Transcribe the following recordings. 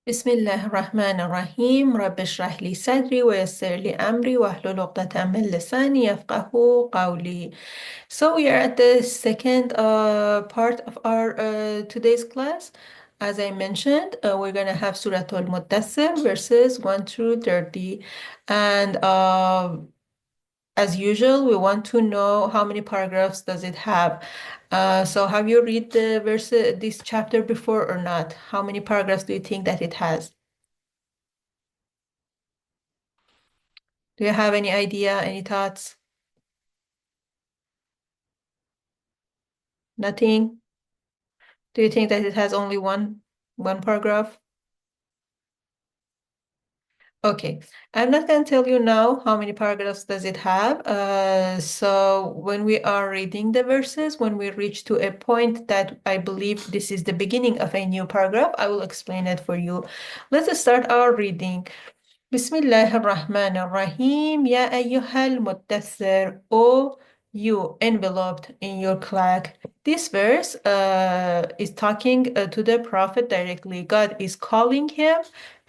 بسم الله الرحمن الرحيم رب اشرح لي صدري ويسر لي أمري واحلل عقدة من لساني يفقه قولي. So we are at the second part of our today's class. As I mentioned, we're going to have Surah Al-Muddaththir verses 1 through 30. And as usual, we want to know how many paragraphs does it have. So have you read the verse, this chapter before or not? How many paragraphs do you think that it has? Do you have any idea, any thoughts? Nothing? Do you think that it has only one paragraph? Okay, I'm not going to tell you now how many paragraphs does it have. So when we are reading the verses, when we reach to a point that I believe this is the beginning of a new paragraph, I will explain it for you. Let's start our reading. Bismillah ar-Rahman ar-Rahim. Ya ayyuhal muddathir. O you enveloped in your cloak. This verse is talking to the Prophet directly. God is calling him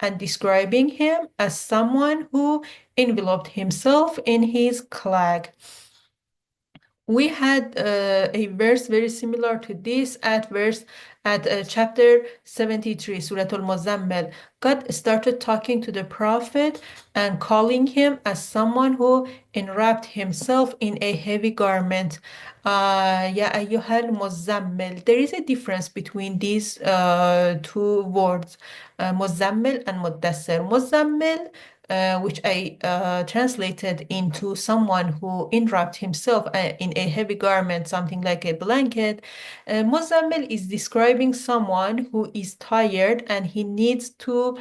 and describing him as someone who enveloped himself in his cloak. We had a verse very similar to this at chapter 73, Surah Al-Muzammil. God started talking to the Prophet and calling him as someone who enwrapped himself in a heavy garment. Ya ayyuhal muzammil. There is a difference between these two words, muzammil and muddassir. Muzammil, which I translated into someone who enwrapped himself in a heavy garment, something like a blanket. Muzammil is describing someone who is tired and he needs to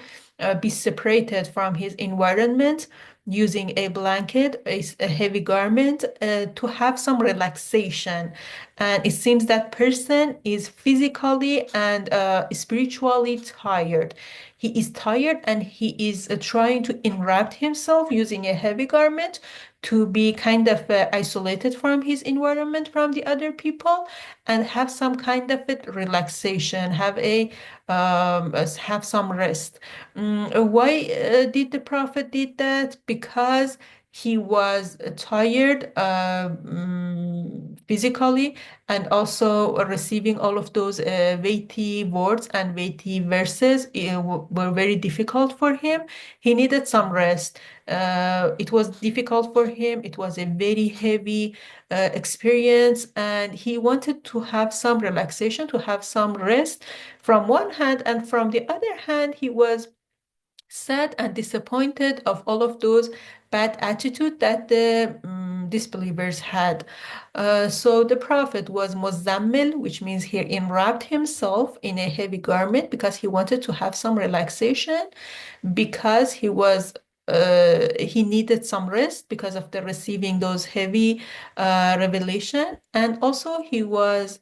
be separated from his environment using a blanket, a heavy garment, to have some relaxation. And it seems that person is physically and spiritually tired. He is tired and he is trying to enwrap himself using a heavy garment to be kind of isolated from his environment, from the other people, and have some kind of a relaxation, have some rest. Why did the Prophet did that? Because he was tired physically and also receiving all of those weighty words and weighty verses were very difficult for him. He needed some rest. It was difficult for him. It was a very heavy experience, and he wanted to have some relaxation, to have some rest from one hand, and from the other hand, he was sad and disappointed of all of those bad attitude that the disbelievers had. So the Prophet was muzammil, which means he enwrapped himself in a heavy garment because he wanted to have some relaxation, because he needed some rest because of the receiving those heavy revelation, and also he was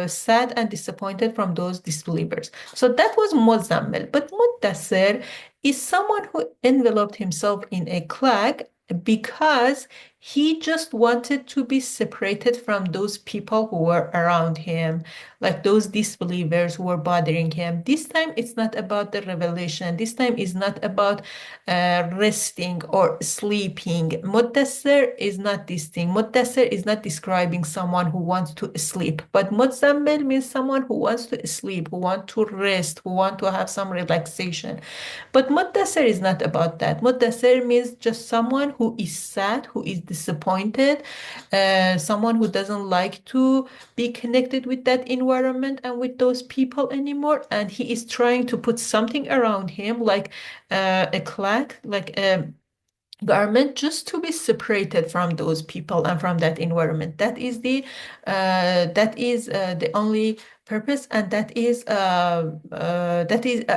sad and disappointed from those disbelievers. So that was muzammil. But muddassir is someone who enveloped himself in a cloak because he just wanted to be separated from those people who were around him, like those disbelievers who were bothering him. This time it's not about the revelation. This time is not about resting or sleeping. Muddassir is not this thing. Muddassir is not describing someone who wants to sleep, but mudzammil means someone who wants to sleep, who wants to rest, who wants to have some relaxation. But Muddasir is not about that. Muddasir means just someone who is sad, who is disappointed, someone who doesn't like to be connected with that environment and with those people anymore. And he is trying to put something around him, like a cloak, like a garment, just to be separated from those people and from that environment. That is the only purpose, and that is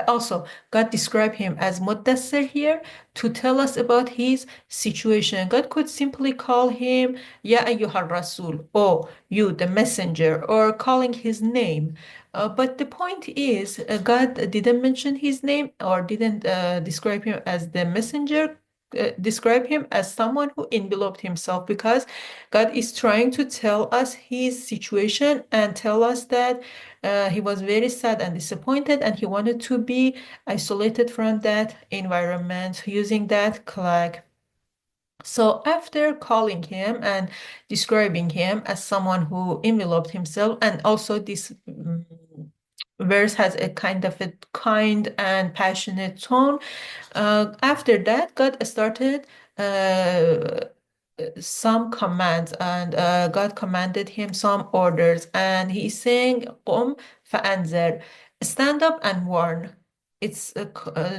also God described him as Muddassir here to tell us about his situation. God could simply call him Ya ayyuhar Rasul, or you, the messenger, or calling his name. But the point is, God didn't mention his name or didn't describe him as the messenger. describe him as someone who enveloped himself, because God is trying to tell us his situation and tell us that he was very sad and disappointed, and he wanted to be isolated from that environment using that clag. So after calling him and describing him as someone who enveloped himself, and also this verse has a kind of a kind and passionate tone. After that, God started some commands, and God commanded him some orders, and he's saying, "Qum fa'anzir," stand up and warn. It's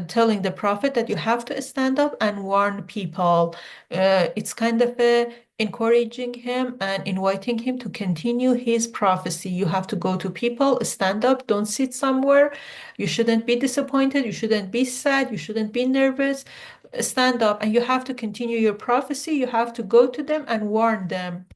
telling the prophet that you have to stand up and warn people. It's kind of encouraging him and inviting him to continue his prophecy. You have to go to people, stand up, don't sit somewhere. You shouldn't be disappointed, you shouldn't be sad, you shouldn't be nervous. Stand up, and you have to continue your prophecy. You have to go to them and warn them.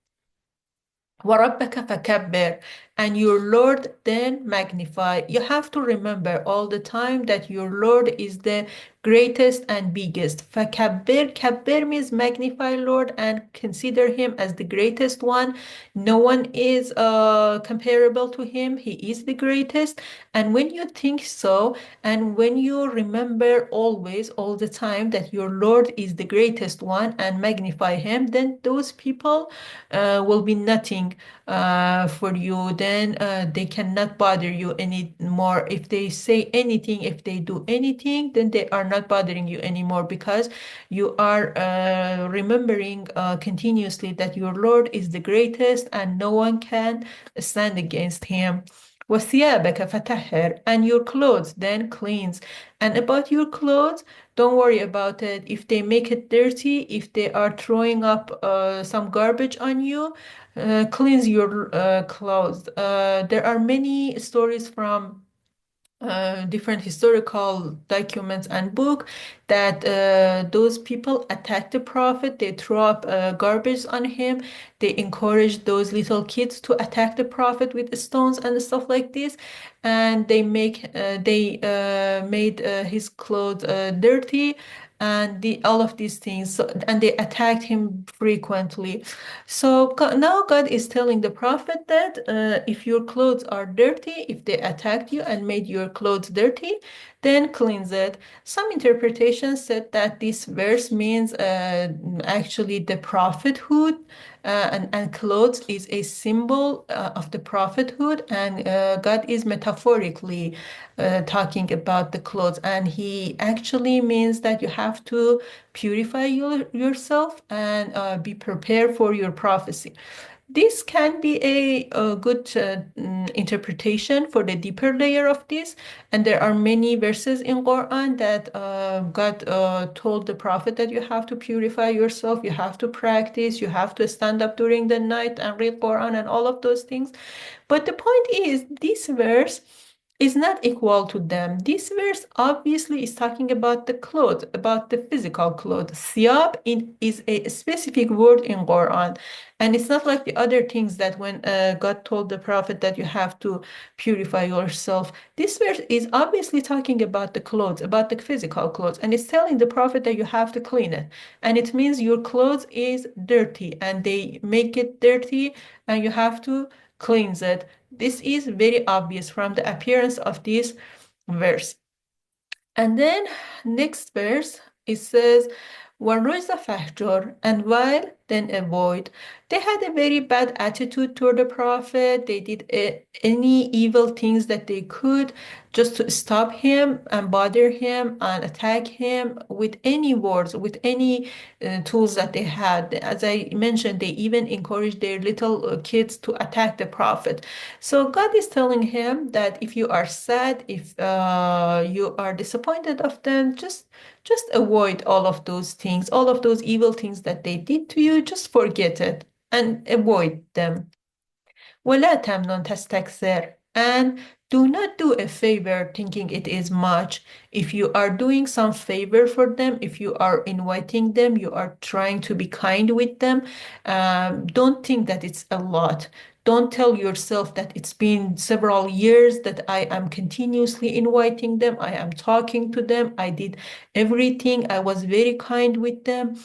وَرَبَّكَ فَكَبِّرْ, and your Lord then magnify. You have to remember all the time that your Lord is the greatest and biggest. فَكَبِّرْ, kabbir means magnify Lord and consider him as the greatest one. No one is comparable to him. He is the greatest. And when you think so, and when you remember always, all the time, that your Lord is the greatest one and magnify him, then those people will be nothing for you. Then they cannot bother you anymore. If they say anything, if they do anything, then they are not bothering you anymore, because you are remembering continuously that your Lord is the greatest and no one can stand against him. وَثِيَابَكَ فَطَهِّرْ, and your clothes then cleanse. And about your clothes, don't worry about it. If they make it dirty, if they are throwing up some garbage on you, cleanse your clothes. There are many stories from different historical documents and book that those people attack the prophet. They throw up garbage on him. They encourage those little kids to attack the prophet with stones and stuff like this, and they made his clothes dirty, and all of these things. So, and they attacked him frequently. So now God is telling the prophet that if your clothes are dirty, if they attacked you and made your clothes dirty, then cleanse it. Some interpretations said that this verse means actually the prophethood, and clothes is a symbol of the prophethood, and God is metaphorically talking about the clothes, and he actually means that you have to purify yourself and be prepared for your prophecy. This can be a good interpretation for the deeper layer of this. And there are many verses in Quran that God told the prophet that you have to purify yourself, you have to practice, you have to stand up during the night and read Quran and all of those things. But the point is, this verse is not equal to them. This verse obviously is talking about the clothes, about the physical clothes. Siyab is a specific word in Quran. And it's not like the other things that when God told the prophet that you have to purify yourself. This verse is obviously talking about the clothes, about the physical clothes. And it's telling the prophet that you have to clean it. And it means your clothes is dirty and they make it dirty and you have to cleanse it. This is very obvious from the appearance of this verse. And then next verse, it says, وَالرُّجْزَ فَاهْجُرْ, and while then avoid. They had a very bad attitude toward the prophet. They did any evil things that they could just to stop him and bother him and attack him with any words, with any tools that they had. As I mentioned, they even encouraged their little kids to attack the prophet. So God is telling him that if you are sad, if you are disappointed of them, just avoid all of those things, all of those evil things that they did to you. Just forget it and avoid them. وَلَا تَمْنُنْ تَسْتَكْثِرْ, and do not do a favor thinking it is much. If you are doing some favor for them, if you are inviting them, you are trying to be kind with them, don't think that it's a lot. Don't tell yourself that it's been several years that I am continuously inviting them, I am talking to them, I did everything, I was very kind with them,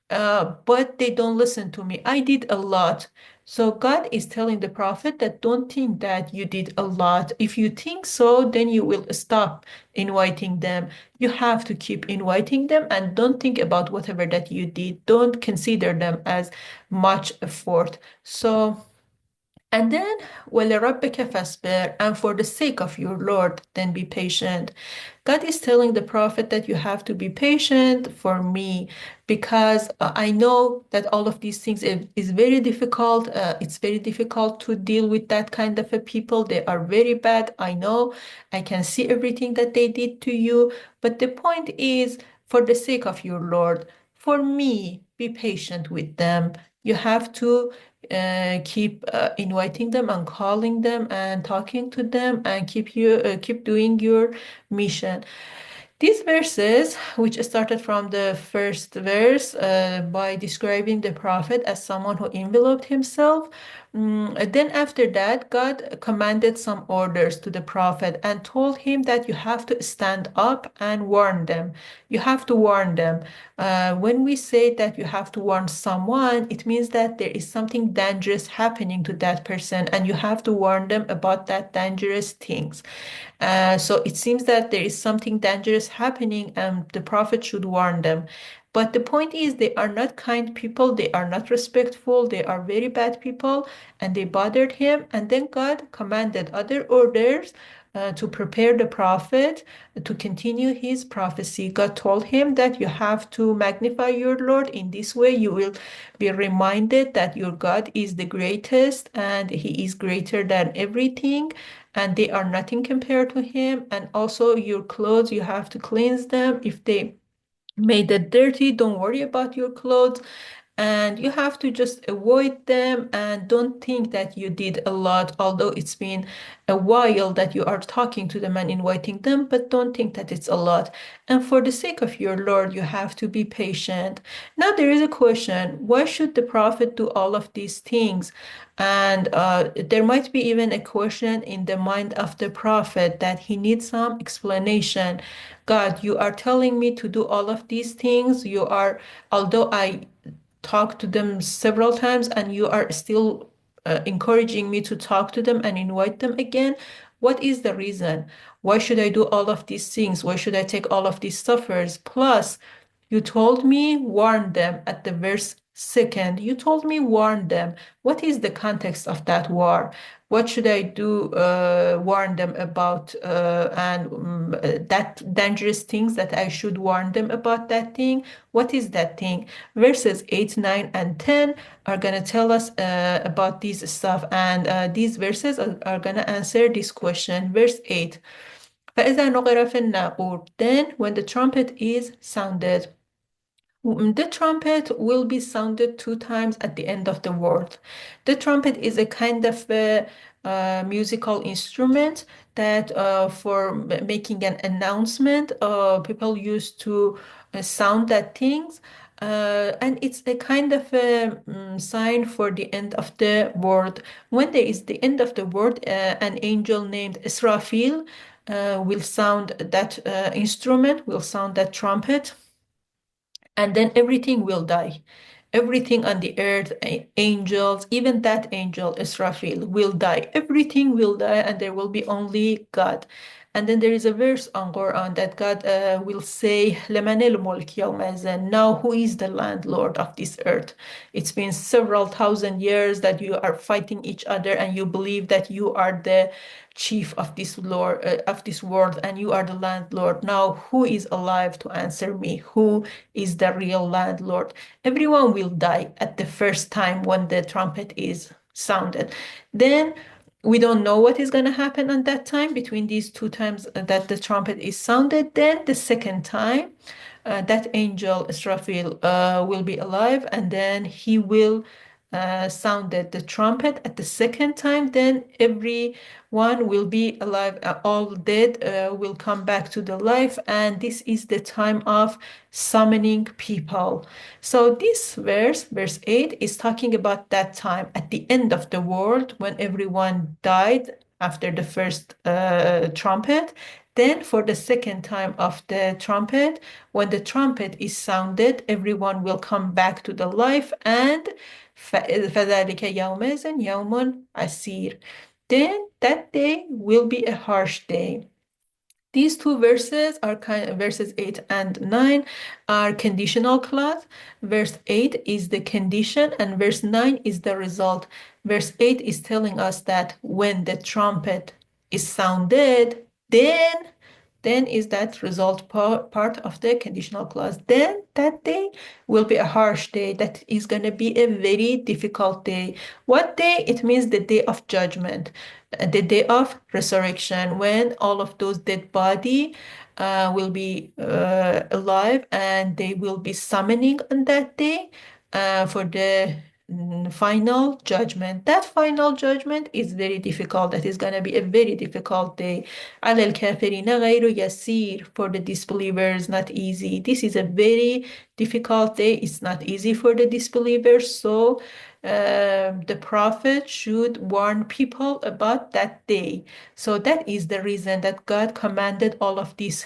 but they don't listen to me. I did a lot. So God is telling the prophet that don't think that you did a lot. If you think so, then you will stop inviting them. You have to keep inviting them and don't think about whatever that you did. Don't consider them as much effort. So, and then, وَلِرَبِّكَ فَاصْبِرْ, and for the sake of your Lord, then be patient. God is telling the prophet that you have to be patient for me because I know that all of these things is very difficult. It's very difficult to deal with that kind of a people. They are very bad. I know. I can see everything that they did to you. But the point is, for the sake of your Lord, for me, be patient with them. You have to keep inviting them and calling them and talking to them and keep doing your mission. These verses, which started from the first verse by describing the prophet as someone who enveloped himself, then after that, God commanded some orders to the prophet and told him that you have to stand up and warn them. You have to warn them. When we say that you have to warn someone, it means that there is something dangerous happening to that person, and you have to warn them about that dangerous things. So it seems that there is something dangerous happening, and the prophet should warn them. But the point is, they are not kind people, they are not respectful, they are very bad people, and they bothered him. And then God commanded other orders to prepare the prophet to continue his prophecy. God told him that you have to magnify your Lord. In this way, you will be reminded that your God is the greatest and he is greater than everything, and they are nothing compared to him. And also, your clothes, you have to cleanse them. If they made it dirty, don't worry about your clothes, and you have to just avoid them and don't think that you did a lot, although it's been a while that you are talking to them and inviting them, but don't think that it's a lot. And for the sake of your Lord, you have to be patient. Now there is a question, why should the prophet do all of these things? And there might be even a question in the mind of the prophet that he needs some explanation. God, you are telling me to do all of these things. You are, although I talk to them several times and you are still encouraging me to talk to them and invite them again. What is the reason? Why should I do all of these things? Why should I take all of these suffers? Plus, you told me warn them at the verse second. You told me warn them. What is the context of that war? What should I do? Warn them about that dangerous things that I should warn them about that thing. What is that thing? Verses 8, 9, and 10 are going to tell us about this stuff, and these verses are going to answer this question. Verse 8. فإذا نقر في الناقور, then when the trumpet is sounded. The trumpet will be sounded 2 times at the end of the word. The trumpet is a kind of a, musical instrument that for making an announcement, people used to sound that things. And it's a kind of a sign for the end of the word. When there is the end of the word, an angel named Israfil will sound that instrument, will sound that trumpet, and then everything will die. Everything on the earth, angels, even that angel, Israfil, will die. Everything will die, and there will be only God. And then there is a verse on Quran that God will say, لَمَنِ الْمُلْكِ يَوْمَئِذٍ, now who is the landlord of this earth? It's been several thousand years that you are fighting each other, and you believe that you are the chief of this lord of this world, and you are the landlord. Now who is alive to answer me? Who is the real landlord? Everyone will die at the first time when the trumpet is sounded. Then we don't know what is going to happen on that time between these 2 times that the trumpet is sounded. Then the second time, that angel Israfil will be alive, and then he will sounded the trumpet at the second time, then everyone will be alive, all dead will come back to the life, and this is the time of summoning people. So this verse 8, is talking about that time at the end of the world when everyone died after the first trumpet. Then, for the second time of the trumpet, when the trumpet is sounded, everyone will come back to the life, and فَذَلِكَ يَوْمَئِذٍ يَوْمٌ عَسِيرٌ. Then that day will be a harsh day. These two verses are verses 8 and 9 are conditional clause. Verse 8 is the condition and verse 9 is the result. Verse 8 is telling us that when the trumpet is sounded, then is that result part of the conditional clause. Then that day will be a harsh day. That is going to be a very difficult day. What day? It means the day of judgment, the day of resurrection, when all of those dead body will be alive, and they will be summoning on that day for the final judgment. That final judgment is very difficult. That is going to be a very difficult day. على الكافرين غير يسير. For the disbelievers, not easy. This is a very difficult day. It's not easy for the disbelievers. So the prophet should warn people about that day. So that is the reason that God commanded all of these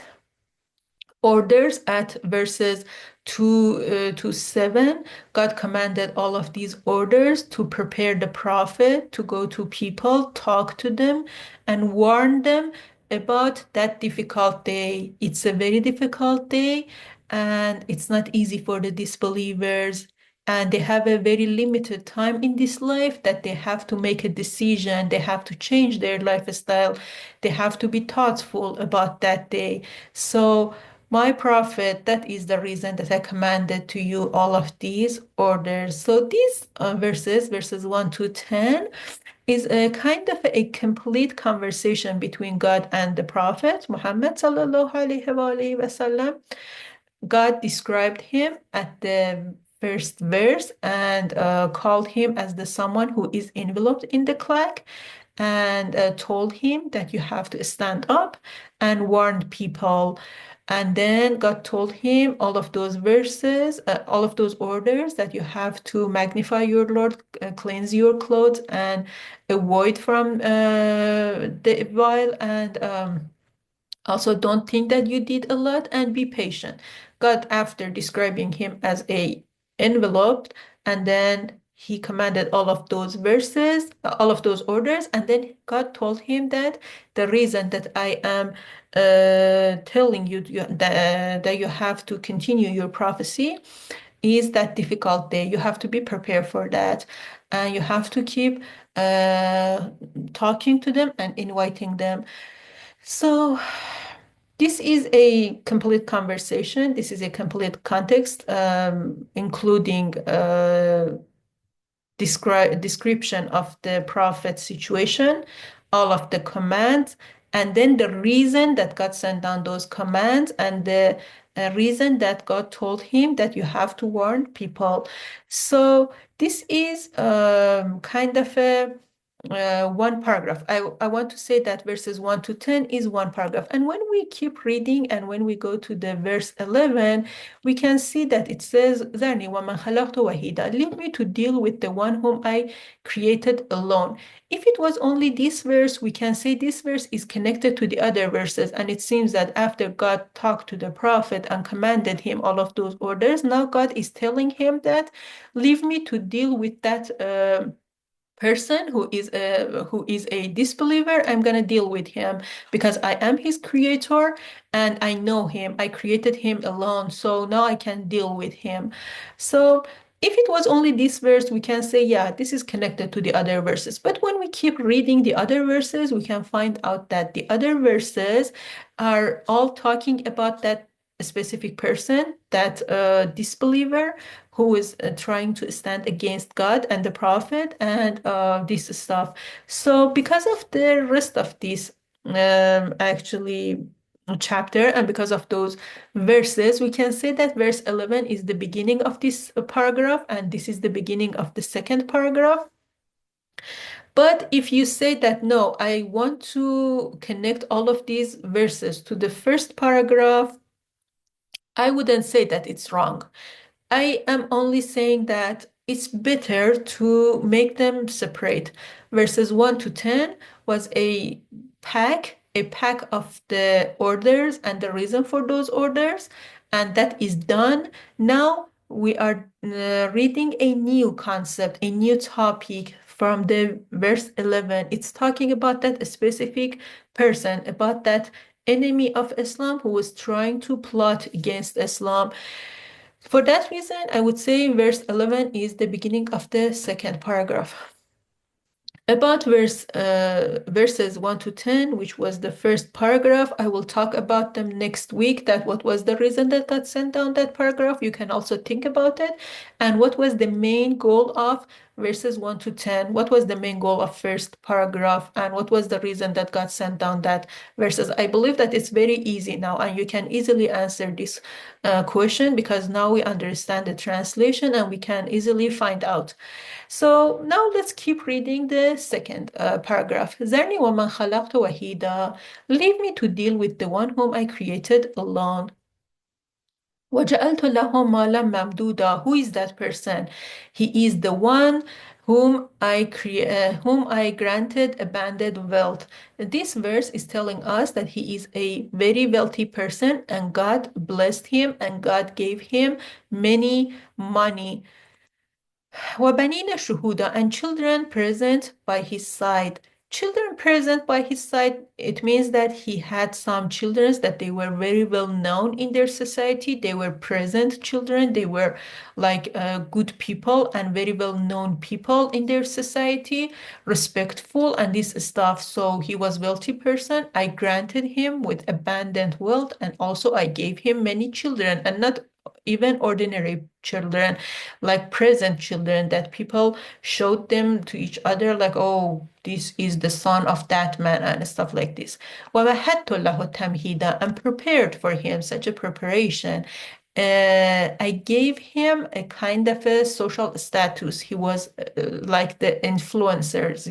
orders at verses 2 to 7. God commanded all of these orders to prepare the prophet to go to people, talk to them, and warn them about that difficult day. It's a very difficult day, and it's not easy for the disbelievers. And they have a very limited time in this life that they have to make a decision. They have to change their lifestyle. They have to be thoughtful about that day. So, my prophet, that is the reason that I commanded to you all of these orders. So these verses 1 to 10, is a kind of a complete conversation between God and the prophet Muhammad sallallahu alaihi wasallam. God described him at the first verse and called him as the someone who is enveloped in the cloak, and told him that you have to stand up and warn people. And then God told him all of those verses, all of those orders, that you have to magnify your Lord, cleanse your clothes, and avoid from the vile, and also don't think that you did a lot, and be patient. God, after describing him as a enveloped, and then he commanded all of those verses, all of those orders, and then God told him that the reason that I am telling you that you have to continue your prophecy is that difficult day. You have to be prepared for that, and you have to keep talking to them and inviting them. So this is a complete conversation. This is a complete context, including description of the prophet's situation, all of the commands, and then the reason that God sent down those commands, and the reason that God told him that you have to warn people. So this is kind of a one paragraph. I want to say that verses 1 to 10 is one paragraph. And when we keep reading and when we go to the verse 11, we can see that it says, ذَرْنِي وَمَنْ خَلَقْتُ وَحِيدًا. Leave me to deal with the one whom I created alone. If it was only this verse, we can say this verse is connected to the other verses. And it seems that after God talked to the prophet and commanded him all of those orders, now God is telling him that, leave me to deal with that person who is a disbeliever. I'm going to deal with him because I am his creator and I know him. I created him alone, so now I can deal with him. So if it was only this verse, we can say, yeah, this is connected to the other verses. But when we keep reading the other verses, we can find out that the other verses are all talking about that specific person, that disbeliever who is trying to stand against God and the prophet, and this stuff. So because of the rest of this actually chapter, and because of those verses, we can say that verse 11 is the beginning of this paragraph, and this is the beginning of the second paragraph. But if you say that, no, I want to connect all of these verses to the first paragraph, I wouldn't say that it's wrong. I am only saying that it's better to make them separate. Verses 1 to 10 was a pack of the orders and the reason for those orders, and that is done. Now we are reading a new concept, a new topic from the verse 11. It's talking about that specific person, about that enemy of Islam who was trying to plot against Islam. For that reason, I would say verse 11 is the beginning of the second paragraph. About verses 1 to 10, which was the first paragraph, I will talk about them next week. That what was the reason that God sent down that paragraph. You can also think about it. And what was the main goal of verses 1 to 10? What was the main goal of first paragraph? And what was the reason that God sent down that verses? I believe that it's very easy now, and you can easily answer this question because now we understand the translation and we can easily find out. So now let's keep reading the second paragraph. ذَرْنِي وَمَنْ خَلَقْتُ وَحِيدًا. Leave me to deal with the one whom I created alone. وَجَعَلْتُ لَهُ مَالًا مَمْدُودًا. Who is that person? He is the one whom I granted abundant wealth. This verse is telling us that he is a very wealthy person, and God blessed him, and God gave him many money. وَبَنِينَ شُهُودًا, and children present by his side. Children present by his side, it means that he had some children that they were very well known in their society. They were present children. They were like good people and very well known people in their society, respectful and this stuff. So he was wealthy person. I granted him with abundant wealth, and also I gave him many children, and not even ordinary children, like present children that people showed them to each other, like, oh, this is the son of that man and stuff like this. وَمَهَدتُ لَهُ تَمْهِيدًا, and prepared for him such a preparation. I gave him a kind of a social status. He was like the influencers,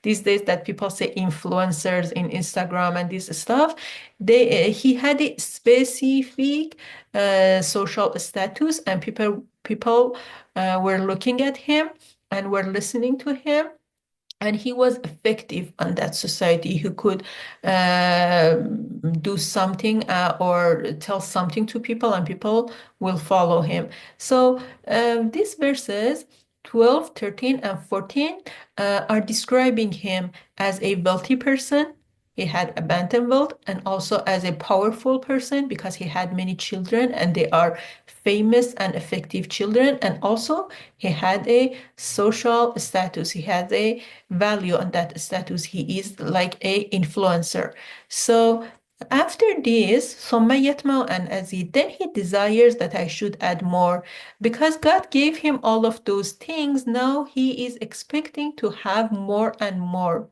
these days that people say influencers in Instagram and this stuff. He had a specific social status, and people were looking at him and were listening to him, and he was effective on that society. He could uh, do something or tell something to people, and people will follow him. So these verses 12, 13, and 14 are describing him as a wealthy person. He had abundant wealth, and also as a powerful person because he had many children and they are famous and effective children. And also he had a social status. He had a value on that status. He is like a influencer. So after this, ثُمَّ يَطْمَعُ أَنْ أَزِيدَ, then he desires that I should add more. Because God gave him all of those things, now he is expecting to have more and more.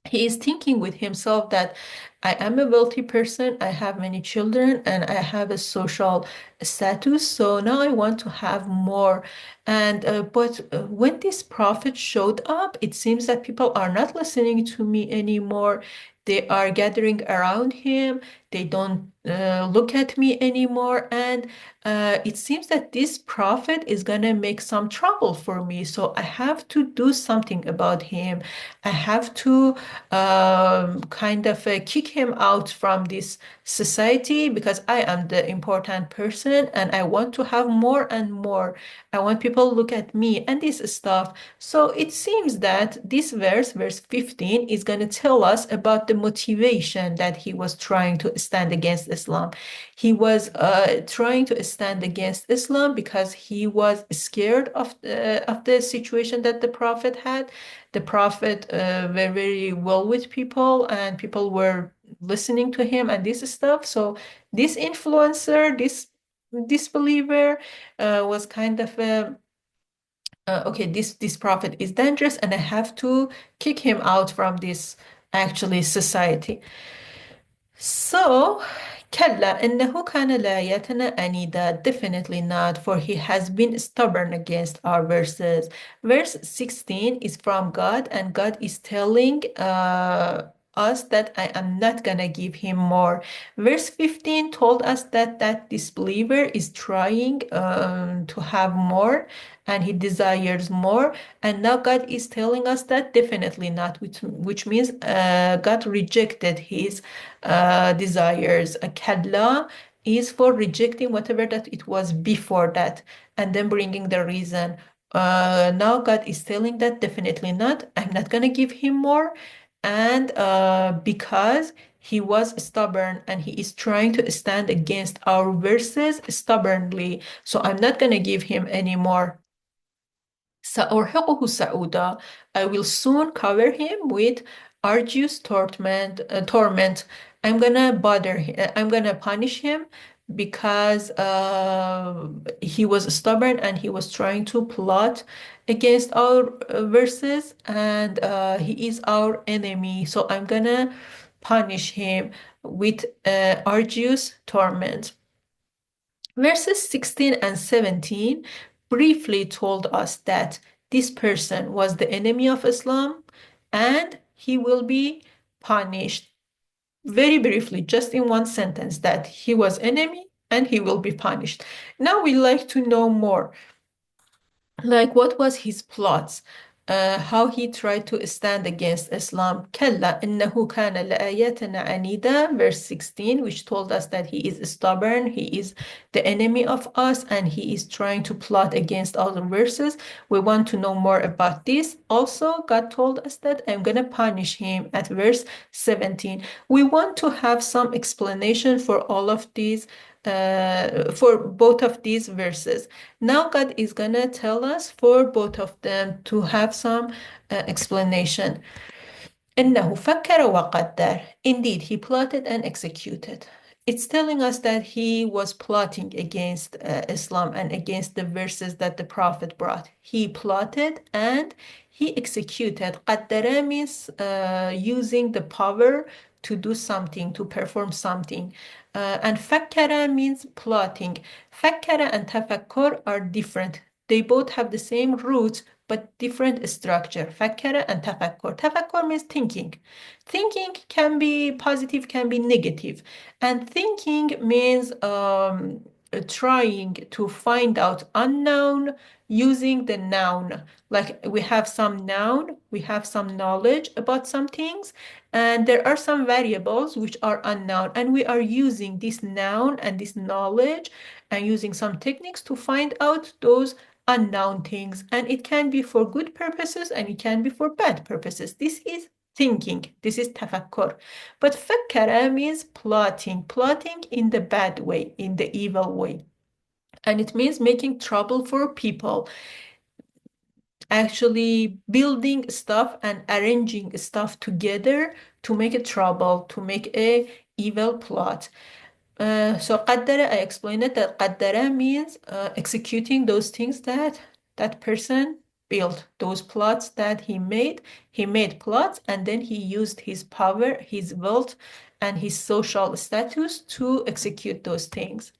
He is thinking with himself that I am a wealthy person, I have many children, and I have a social status. So now I want to have more. And but when this prophet showed up, it seems that people are not listening to me anymore. They are gathering around him. They don't look at me anymore. And it seems that this prophet is gonna make some trouble for me. So I have to do something about him. I have to kind of kick him out from this society because I am the important person and I want to have more and more. I want people to look at me and this stuff. So it seems that this verse 15, is going to tell us about the motivation that he was trying to stand against Islam. He was trying to stand against Islam because he was scared of the situation that the Prophet had. The Prophet were very well with people, and people were listening to him and this stuff. So this influencer, this disbeliever, was kind of a okay, this prophet is dangerous, and I have to kick him out from this actually society. So, كلا إنه كان لآياتنا عنيدا. Definitely not, for he has been stubborn against our verses. Verse 16 is from God, and God is telling us that I am not gonna give him more. Verse 15 told us that that disbeliever is trying to have more and he desires more. And now God is telling us that definitely not, which means God rejected his desires. A kadla is for rejecting whatever that it was before that and then bringing the reason. Now God is telling that definitely not. I'm not going to give him more. And because he was stubborn and he is trying to stand against our verses stubbornly, so I'm not going to give him any more. سأرهقه صعودا. I will soon cover him with arduous torment. I'm gonna bother him. I'm gonna punish him because he was stubborn and he was trying to plot against our verses, and he is our enemy. So I'm gonna punish him with arduous torment. Verses 16 and 17 briefly told us that this person was the enemy of Islam and he will be punished. Very briefly, just in one sentence, that he was enemy and he will be punished. Now we like to know more, like what was his plots, how he tried to stand against Islam. كلا إنه كان لآياتنا عنيدا, verse 16, which told us that he is stubborn, he is the enemy of us, and he is trying to plot against other verses. We want to know more about this. Also, God told us that I'm going to punish him at verse 17. We want to have some explanation for all of these, for both of these verses. Now God is gonna tell us for both of them to have some explanation. إنه فكر وقدر. Indeed, he plotted and executed. It's telling us that he was plotting against Islam and against the verses that the Prophet brought. He plotted and he executed. قدر means using the power to do something, to perform something. And فكر means plotting. فكر and تفكر are different. They both have the same roots, but different structure. فكر and تفكر. تفكر means thinking. Thinking can be positive, can be negative. And thinking means trying to find out unknown using the noun. Like we have some noun, we have some knowledge about some things, and there are some variables which are unknown, and we are using this noun and this knowledge and using some techniques to find out those unknown things. And it can be for good purposes and it can be for bad purposes. This is thinking. This is tafakkur. But fakkara means plotting, plotting in the bad way, in the evil way. And it means making trouble for people, actually building stuff and arranging stuff together to make a trouble, to make a evil plot. So قدر, I explained it, that قدر means executing those things that that person built, those plots that he made. He made plots and then he used his power, his wealth, and his social status to execute those things.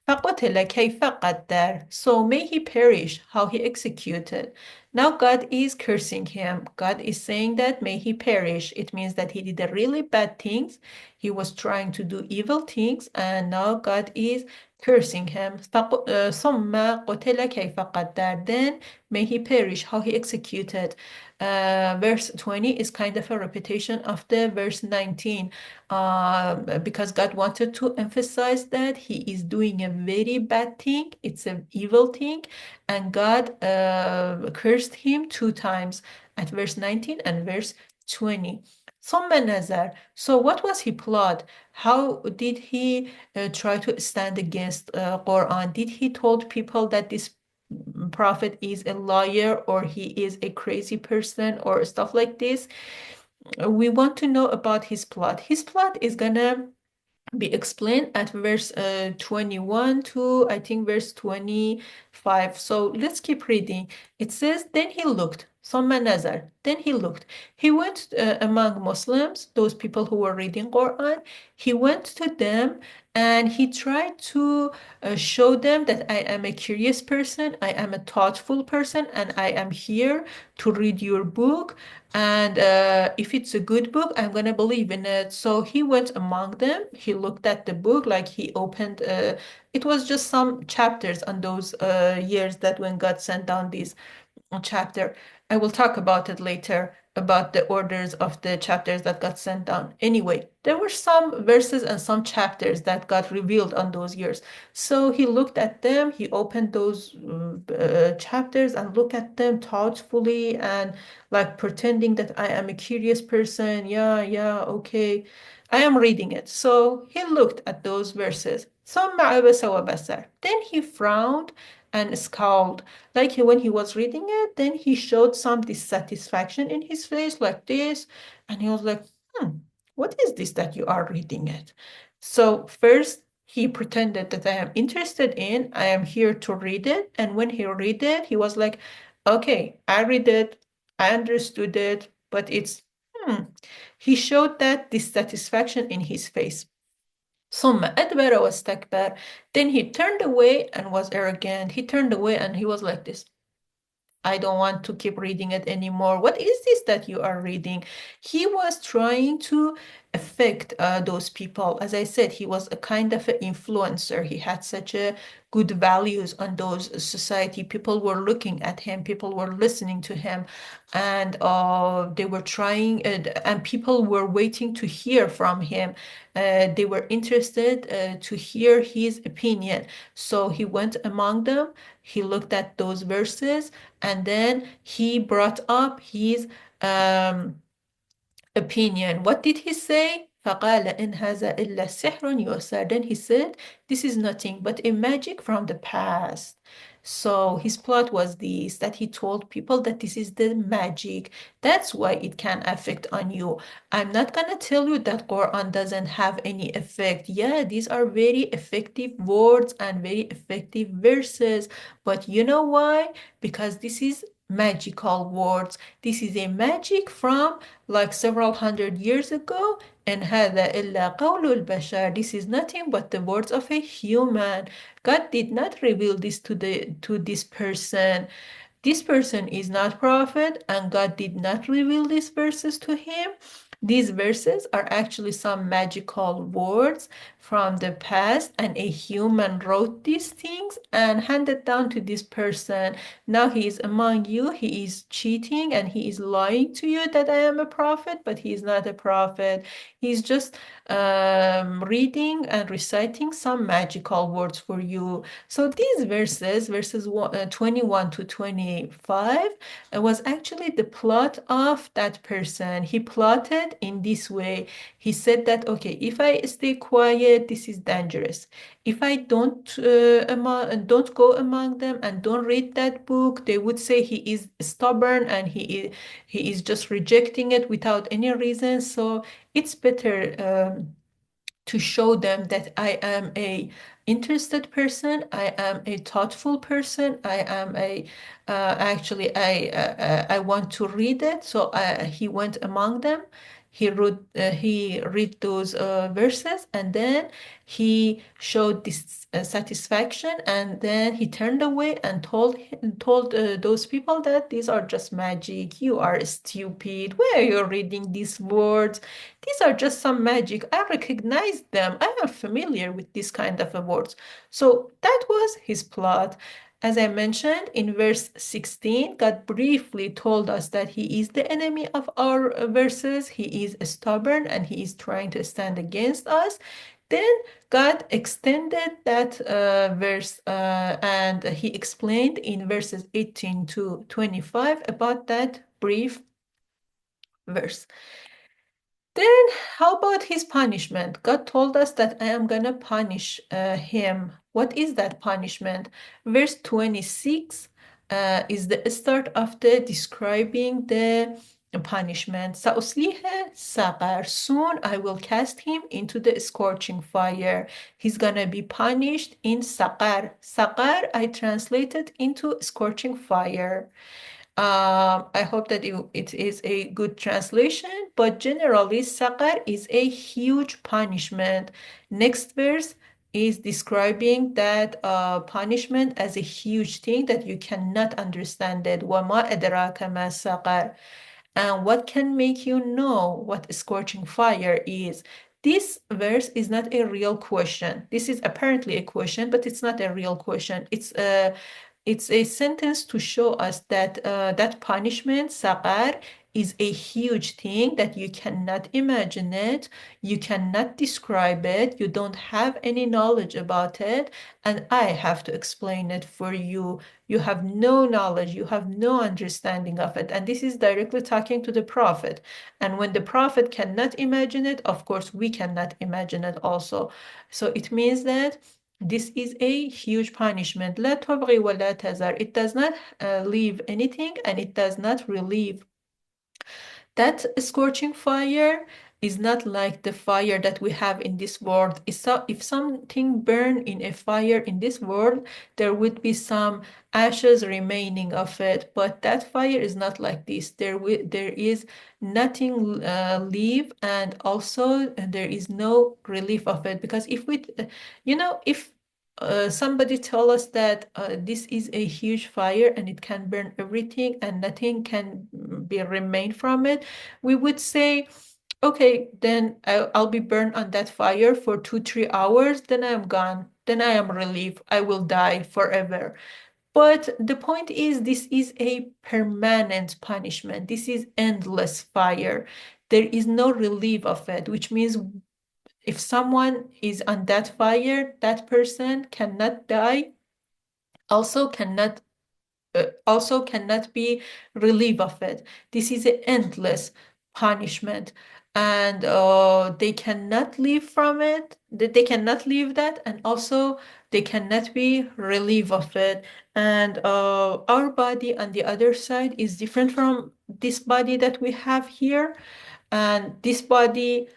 فقتل كيف قدر. So may he perish, how he executed. Now God is cursing him. God is saying that may he perish. It means that he did a really bad things. He was trying to do evil things, and now God is cursing him. ثم قتل كيف قدر. Then may he perish, how he executed. Verse 20 is kind of a repetition of the verse 19, because God wanted to emphasize that he is doing a very bad thing. It's an evil thing, and God cursed him two times at verse 19 and verse 20. ثم نظر. So what was he plot? How did he try to stand against Qur'an? Did he told people that this prophet is a liar or he is a crazy person or stuff like this? We want to know about his plot. His plot is gonna be explained at verse 21 to I think verse 25. So let's keep reading. It says, then he looked. ثم نظر. Then he looked. He went among Muslims, those people who were reading Quran. He went to them and he tried to show them that I am a curious person, I am a thoughtful person, and I am here to read your book. And if it's a good book, I'm going to believe in it. So he went among them. He looked at the book, like he opened, it was just some chapters on those years that when God sent down these chapter. I will talk about it later about the orders of the chapters that got sent down. Anyway, there were some verses and some chapters that got revealed on those years. So he looked at them, he opened those chapters and looked at them thoughtfully and like pretending that I am a curious person. Yeah, yeah, okay. I am reading it. So he looked at those verses. ثم عبس وبصر. Then he frowned and scowled. Like when he was reading it, then he showed some dissatisfaction in his face, like this. And he was like, what is this that you are reading it? So first, he pretended that I am interested in, I am here to read it. And when he read it, he was like, okay, I read it, I understood it, but it's, he showed that dissatisfaction in his face. ثم أدبر واستكبر. Then he turned away and was arrogant. He turned away and he was like this. I don't want to keep reading it anymore. What is this that you are reading? He was trying to affect those people. As I said, he was a kind of an influencer. He had such a good values on those society. People were looking at him. People were listening to him, and they were trying, and people were waiting to hear from him. They were interested to hear his opinion. So he went among them. He looked at those verses and then he brought up his um, opinion. What did he say? فقال إن هذا إلا سحر يؤثر. Then he said, this is nothing but a magic from the past. So his plot was this, that he told people that this is the magic. That's why it can affect on you. I'm not gonna tell you that Quran doesn't have any effect. Yeah, these are very effective words and very effective verses. But you know why? Because this is magical words. This is a magic from like several hundred years ago. And هذا إلا قول البشر. This is nothing but the words of a human. God did not reveal this to this person. This person is not prophet, and God did not reveal these verses to him. These verses are actually some magical words from the past, and a human wrote these things and handed down to this person. Now he is among you, he is cheating and he is lying to you that I am a prophet, but he is not a prophet. He's just reading and reciting some magical words for you. So these verses 21 to 25, was actually the plot of that person. He plotted in this way. He said that, okay, if I stay quiet, this is dangerous. If I don't go among them and don't read that book, they would say he is stubborn and he is just rejecting it without any reason. So it's better to show them that I am a interested person, I am a thoughtful person, I am a actually I want to read it. So he went among them. He read those verses, and then he showed this satisfaction, and then he turned away and told those people that these are just magic. You are stupid. Why are you reading these words? These are just some magic. I recognize them. I am familiar with this kind of words. So that was his plot. As I mentioned in verse 16, God briefly told us that he is the enemy of our verses. He is stubborn and he is trying to stand against us. Then God extended that verse and he explained in verses 18 to 25 about that brief verse. Then, how about his punishment? God told us that I am going to punish him. What is that punishment? Verse 26 is the start of the describing the punishment. سأصليه سقر. Soon I will cast him into the scorching fire. He's going to be punished in Saqar. Saqar I translated into scorching fire. I hope that it is a good translation, but generally, saqar is a huge punishment. Next verse is describing that punishment as a huge thing that you cannot understand it. وَمَا أَدْرَاكَ مَا سَقَرَ. And what can make you know what scorching fire is? This verse is not a real question. This is apparently a question, but it's not a real question. It's a sentence to show us that that punishment, saqar, is a huge thing that you cannot imagine it, you cannot describe it, you don't have any knowledge about it, and I have to explain it for you. You have no knowledge, you have no understanding of it. And this is directly talking to the Prophet. And when the Prophet cannot imagine it, of course, we cannot imagine it also. So it means that this is a huge punishment. لا تبغي ولا تذر. It does not leave anything and it does not relieve. That scorching fire is not like the fire that we have in this world. If something burned in a fire in this world, there would be some ashes remaining of it. But that fire is not like this. There is nothing leave, and also there is no relief of it. Because if somebody tell us that this is a huge fire and it can burn everything and nothing can be remain from it, we would say, okay, then I'll be burned on that fire for 2, 3 hours, then I am gone, then I am relieved, I will die forever. But the point is, this is a permanent punishment. This is endless fire. There is no relief of it, which means if someone is on that fire, that person cannot die, also cannot be relieved of it. This is an endless punishment, and they cannot leave from it. They cannot leave that, and also they cannot be relieved of it. And our body on the other side is different from this body that we have here, and this body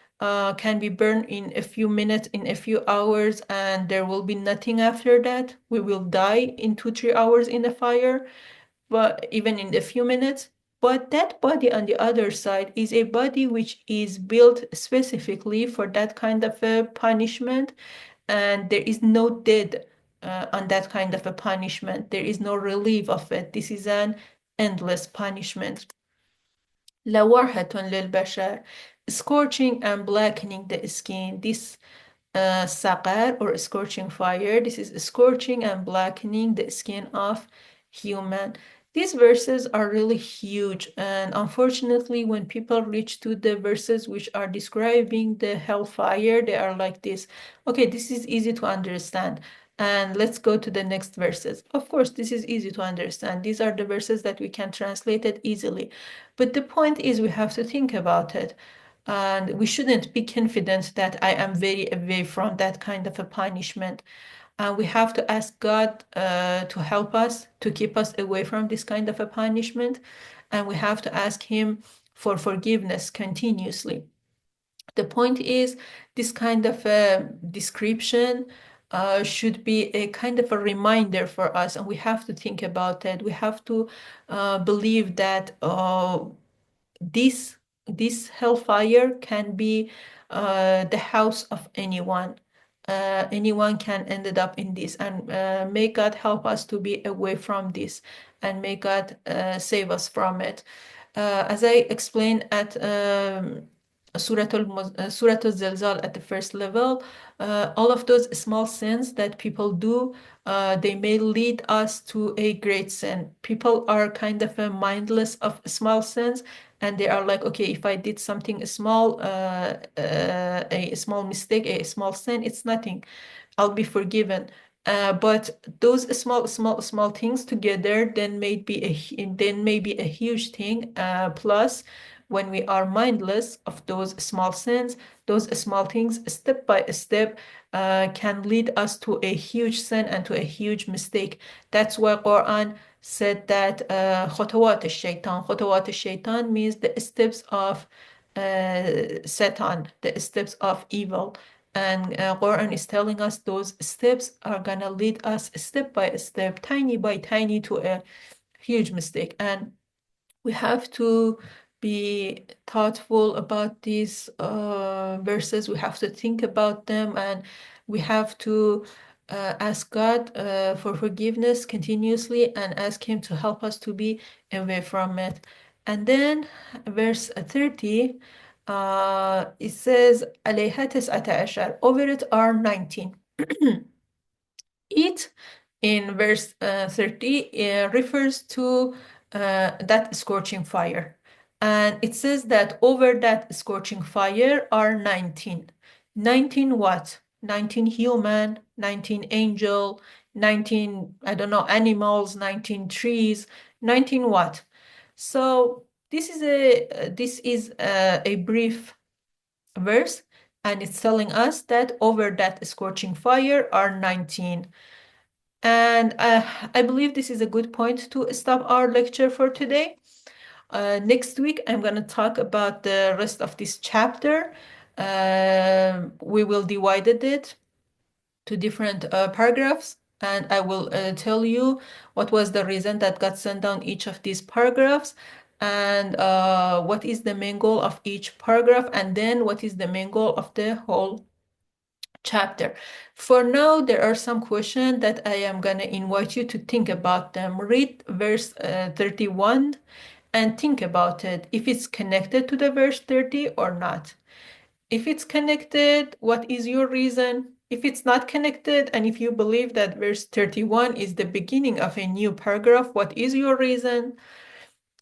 can be burned in a few minutes, in a few hours, and there will be nothing after that. We will die in 2, 3 hours in the fire, but even in a few minutes. But that body on the other side is a body which is built specifically for that kind of a punishment, and there is no death on that kind of a punishment. There is no relief of it. This is an endless punishment. لَوَرْحَةٌ لِلْبَشَرِ. Scorching and blackening the skin. This saqar, or scorching fire, this is scorching and blackening the skin of human. These verses are really huge, and unfortunately, when people reach to the verses which are describing the hellfire, they are like this. Okay, this is easy to understand. And let's go to the next verses. Of course, this is easy to understand. These are the verses that we can translate it easily. But the point is, we have to think about it. And we shouldn't be confident that I am very away from that kind of a punishment. And we have to ask God to help us, to keep us away from this kind of a punishment. And we have to ask Him for forgiveness continuously. The point is, this kind of a description should be a kind of a reminder for us, and we have to think about it. We have to believe that this this hellfire can be the house of anyone. Anyone can ended up in this, and may God help us to be away from this, and may God save us from it. As I explained at Surah Al-Zilzal at the first level, all of those small sins that people do, they may lead us to a great sin. People are kind of mindless of small sins, and they are like, okay, if I did something small, a small mistake, a small sin, it's nothing. I'll be forgiven. But those small things together then may be a huge thing. Plus, when we are mindless of those small sins, those small things, step by step, can lead us to a huge sin and to a huge mistake. That's why Quran said that خطوات الشيطان. خطوات الشيطان means the steps of Satan, the steps of evil. And Quran is telling us those steps are gonna lead us step by step, tiny by tiny, to a huge mistake. And we have to be thoughtful about these verses. We have to think about them, and we have to ask God for forgiveness continuously and ask Him to help us to be away from it. And then verse 30, it says, عليها 19. Over it are 19. It in verse 30 refers to that scorching fire. And it says that over that scorching fire are 19. 19 what? 19 human, 19 angel, 19, I don't know, animals, 19 trees, 19 what? So this is a brief verse, and it's telling us that over that scorching fire are 19. And I believe this is a good point to stop our lecture for today. Next week, I'm going to talk about the rest of this chapter. We will divide it to different paragraphs, and I will tell you what was the reason that God sent down each of these paragraphs, and what is the main goal of each paragraph, and then what is the main goal of the whole chapter. For now, there are some questions that I am going to invite you to think about them. Read verse 31 and think about it, if it's connected to the verse 30 or not. If it's connected, what is your reason? If it's not connected, and if you believe that verse 31 is the beginning of a new paragraph, what is your reason?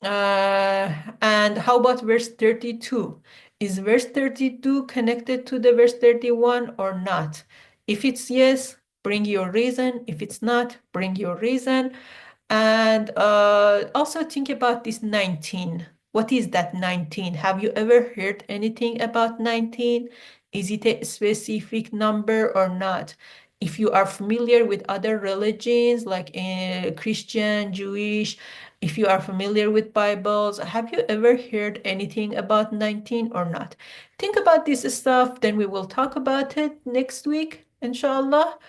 And how about verse 32? Is verse 32 connected to the verse 31 or not? If it's yes, bring your reason. If it's not, bring your reason. And also think about this 19. What is that 19? Have you ever heard anything about 19? Is it a specific number or not? If you are familiar with other religions like Christian, Jewish, if you are familiar with Bibles, have you ever heard anything about 19 or not? Think about this stuff, then we will talk about it next week, inshallah.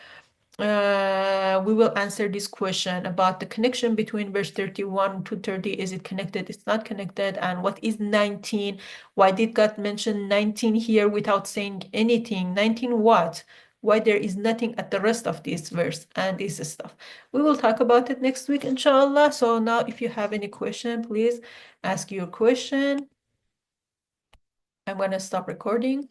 We will answer this question about the connection between verse 31 to 30. Is it connected? It's not connected. And what is 19? Why did God mention 19 here without saying anything? 19 what? Why there is nothing at the rest of this verse and this stuff? We will talk about it next week, inshallah. So now if you have any question, please ask your question. I'm going to stop recording.